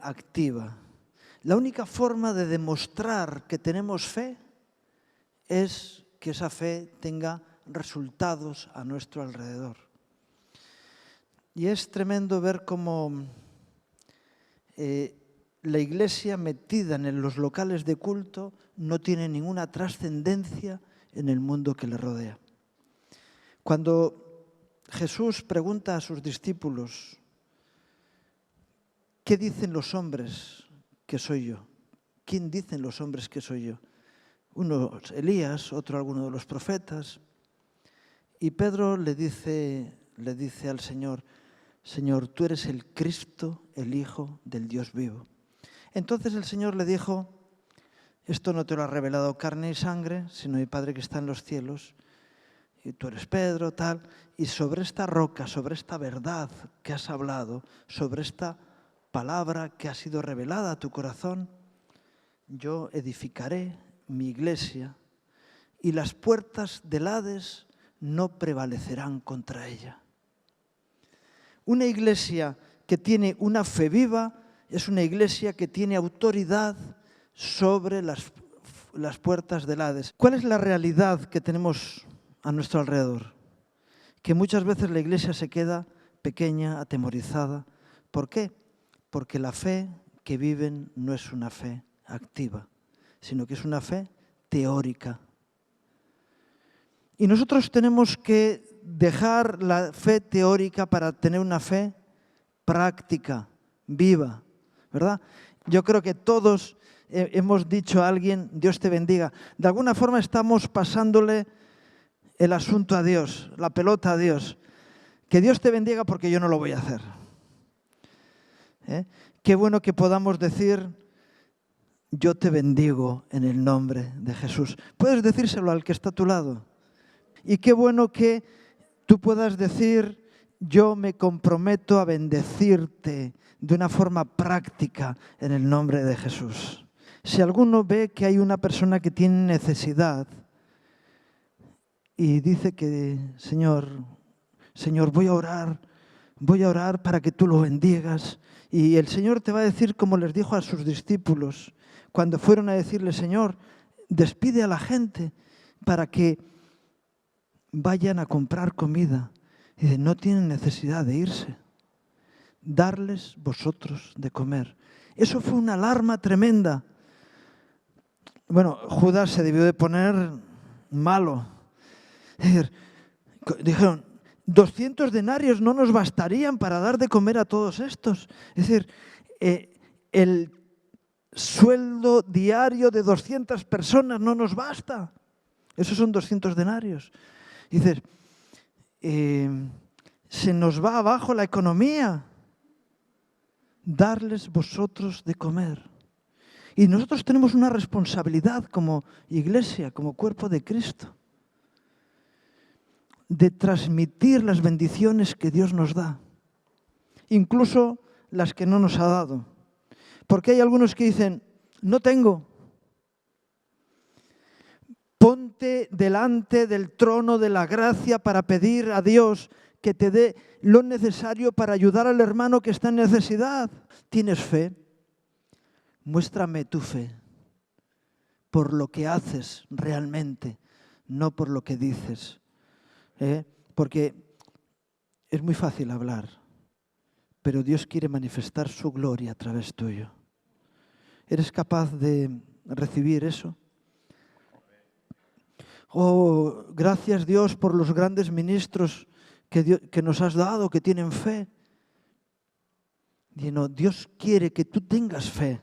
activa. La única forma de demostrar que tenemos fe es que esa fe tenga resultados a nuestro alrededor. Y es tremendo ver cómo la iglesia metida en los locales de culto no tiene ninguna trascendencia en el mundo que le rodea. Cuando Jesús pregunta a sus discípulos, ¿qué dicen los hombres que soy yo? ¿Quién dicen los hombres que soy yo? Uno Elías, otro alguno de los profetas. Y Pedro le dice al Señor, Señor, tú eres el Cristo, el Hijo del Dios vivo. Entonces el Señor le dijo, esto no te lo ha revelado carne y sangre, sino mi Padre que está en los cielos. Y tú eres Pedro, tal. Y sobre esta roca, sobre esta verdad que has hablado, sobre esta palabra que ha sido revelada a tu corazón, yo edificaré mi iglesia y las puertas del Hades no prevalecerán contra ella. Una iglesia que tiene una fe viva es una iglesia que tiene autoridad sobre las puertas del Hades. ¿Cuál es la realidad que tenemos a nuestro alrededor? Que muchas veces la iglesia se queda pequeña, atemorizada. ¿Por qué? Porque la fe que viven no es una fe activa, sino que es una fe teórica. Y nosotros tenemos que dejar la fe teórica para tener una fe práctica, viva, ¿verdad? Yo creo que todos hemos dicho a alguien, Dios te bendiga. De alguna forma estamos pasándole el asunto a Dios, la pelota a Dios. Que Dios te bendiga porque yo no lo voy a hacer. Qué bueno que podamos decir, yo te bendigo en el nombre de Jesús. Puedes decírselo al que está a tu lado. Y qué bueno que tú puedas decir, yo me comprometo a bendecirte de una forma práctica en el nombre de Jesús. Si alguno ve que hay una persona que tiene necesidad y dice que, Señor, voy a orar para que tú lo bendigas. Y el Señor te va a decir como les dijo a sus discípulos cuando fueron a decirle, Señor, despide a la gente para que vayan a comprar comida. Y dice, no tienen necesidad de irse. Darles vosotros de comer. Eso fue una alarma tremenda. Bueno, Judas se debió de poner malo. Dijeron, 200 denarios no nos bastarían para dar de comer a todos estos. Es decir, el sueldo diario de 200 personas no nos basta. Esos son 200 denarios. Dices, se nos va abajo la economía. Darles vosotros de comer. Y nosotros tenemos una responsabilidad como iglesia, como cuerpo de Cristo, de transmitir las bendiciones que Dios nos da, incluso las que no nos ha dado. Porque hay algunos que dicen, no tengo. Ponte delante del trono de la gracia para pedir a Dios que te dé lo necesario para ayudar al hermano que está en necesidad. ¿Tienes fe? Muéstrame tu fe por lo que haces realmente, no por lo que dices. Porque es muy fácil hablar, pero Dios quiere manifestar su gloria a través tuyo. ¿Eres capaz de recibir eso? Oh, gracias Dios por los grandes ministros que nos has dado, que tienen fe. Y no, Dios quiere que tú tengas fe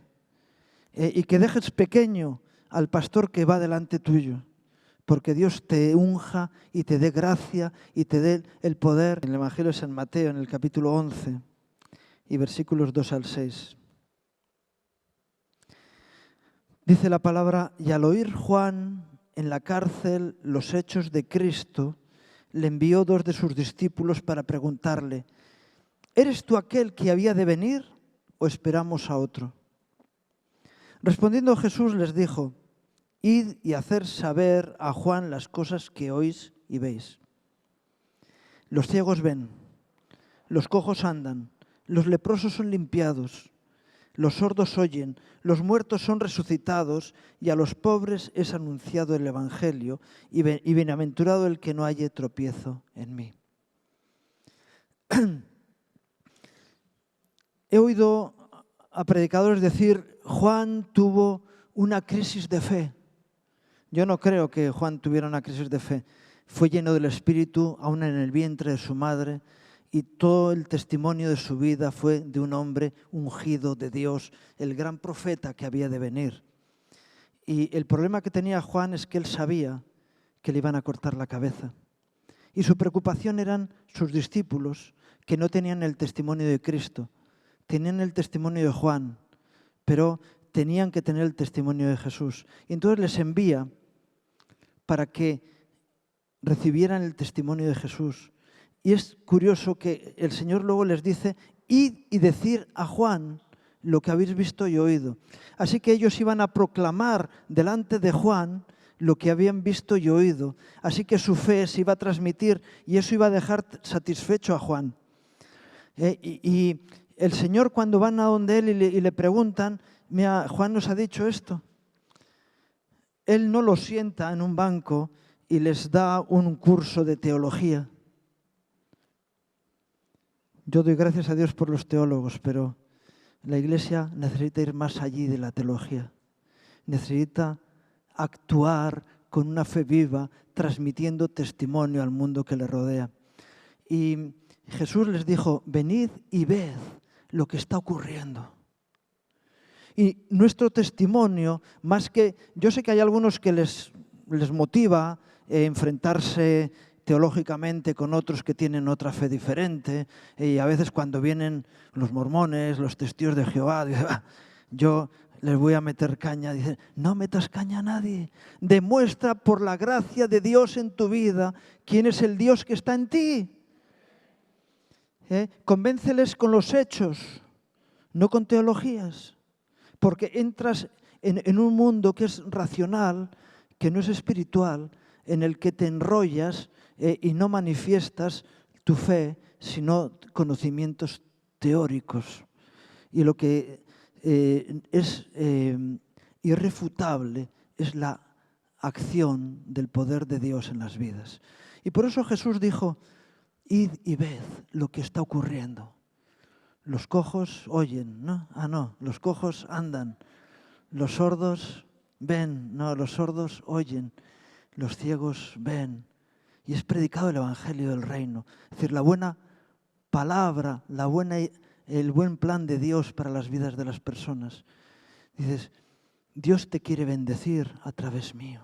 y que dejes pequeño al pastor que va delante tuyo. Porque Dios te unja y te dé gracia y te dé el poder. En el Evangelio de San Mateo, en el capítulo 11 y versículos 2 al 6. Dice la palabra, y al oír Juan en la cárcel los hechos de Cristo, le envió 2 de sus discípulos para preguntarle, ¿eres tú aquel que había de venir o esperamos a otro? Respondiendo Jesús les dijo, id y hacer saber a Juan las cosas que oís y veis. Los ciegos ven, los cojos andan, los leprosos son limpiados, los sordos oyen, los muertos son resucitados y a los pobres es anunciado el Evangelio y bienaventurado el que no halle tropiezo en mí. He oído a predicadores decir, Juan tuvo una crisis de fe. Yo no creo que Juan tuviera una crisis de fe. Fue lleno del Espíritu, aún en el vientre de su madre, y todo el testimonio de su vida fue de un hombre ungido de Dios, el gran profeta que había de venir. Y el problema que tenía Juan es que él sabía que le iban a cortar la cabeza. Y su preocupación eran sus discípulos, que no tenían el testimonio de Cristo. Tenían el testimonio de Juan, pero tenían que tener el testimonio de Jesús. Y entonces les envía para que recibieran el testimonio de Jesús. Y es curioso que el Señor luego les dice, id y decir a Juan lo que habéis visto y oído. Así que ellos iban a proclamar delante de Juan lo que habían visto y oído. Así que su fe se iba a transmitir y eso iba a dejar satisfecho a Juan. Y el Señor, cuando van a donde él y le preguntan, mira, Juan nos ha dicho esto. Él no los sienta en un banco y les da un curso de teología. Yo doy gracias a Dios por los teólogos, pero la Iglesia necesita ir más allí de la teología. Necesita actuar con una fe viva, transmitiendo testimonio al mundo que le rodea. Y Jesús les dijo, venid y ved lo que está ocurriendo. Y nuestro testimonio, más que... Yo sé que hay algunos que les motiva enfrentarse teológicamente con otros que tienen otra fe diferente, y a veces cuando vienen los mormones, los testigos de Jehová, dicen, yo les voy a meter caña. Dicen, no metas caña a nadie. Demuestra por la gracia de Dios en tu vida quién es el Dios que está en ti. Convénceles con los hechos, no con teologías. Porque entras en un mundo que es racional, que no es espiritual, en el que te enrollas y no manifiestas tu fe, sino conocimientos teóricos. Y lo que es irrefutable es la acción del poder de Dios en las vidas. Y por eso Jesús dijo, id y ved lo que está ocurriendo. Los cojos oyen, ¿no? No, los cojos andan. Los sordos ven, no, los sordos oyen. Los ciegos ven. Y es predicado el Evangelio del Reino. Es decir, la buena palabra, el buen plan de Dios para las vidas de las personas. Dices, Dios te quiere bendecir a través mío.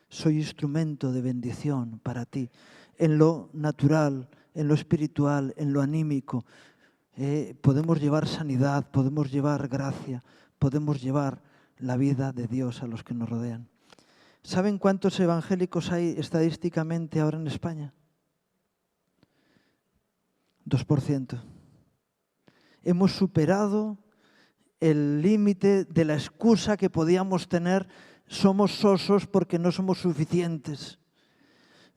Soy instrumento de bendición para ti. En lo natural, en lo espiritual, en lo anímico. Podemos llevar sanidad, podemos llevar gracia, podemos llevar la vida de Dios a los que nos rodean. ¿Saben cuántos evangélicos hay estadísticamente ahora en España? 2%. Hemos superado el límite de la excusa que podíamos tener, somos sosos porque no somos suficientes.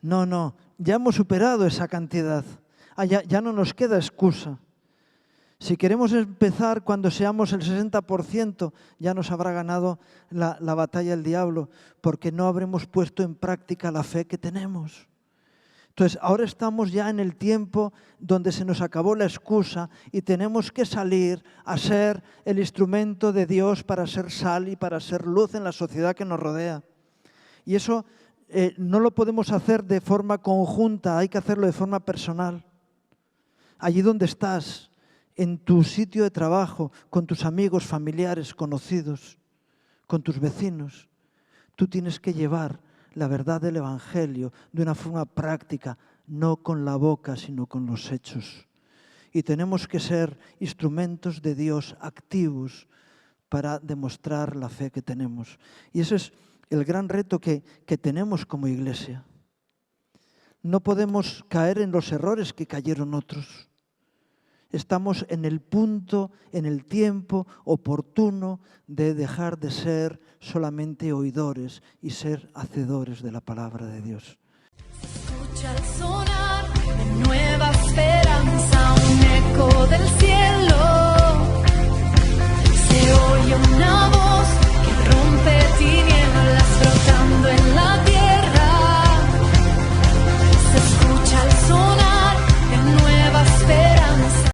No, ya hemos superado esa cantidad. Ya no nos queda excusa. Si queremos empezar cuando seamos el 60%, ya nos habrá ganado la batalla el diablo, porque no habremos puesto en práctica la fe que tenemos. Entonces, ahora estamos ya en el tiempo donde se nos acabó la excusa y tenemos que salir a ser el instrumento de Dios para ser sal y para ser luz en la sociedad que nos rodea. Y eso no lo podemos hacer de forma conjunta, hay que hacerlo de forma personal. Allí donde estás, en tu sitio de trabajo, con tus amigos, familiares, conocidos, con tus vecinos, tú tienes que llevar la verdad del Evangelio de una forma práctica, no con la boca, sino con los hechos. Y tenemos que ser instrumentos de Dios activos para demostrar la fe que tenemos. Y ese es el gran reto que tenemos como iglesia. No podemos caer en los errores que cayeron otros. Estamos en el punto, en el tiempo oportuno de dejar de ser solamente oidores y ser hacedores de la palabra de Dios. Escucha el sonar de nuevas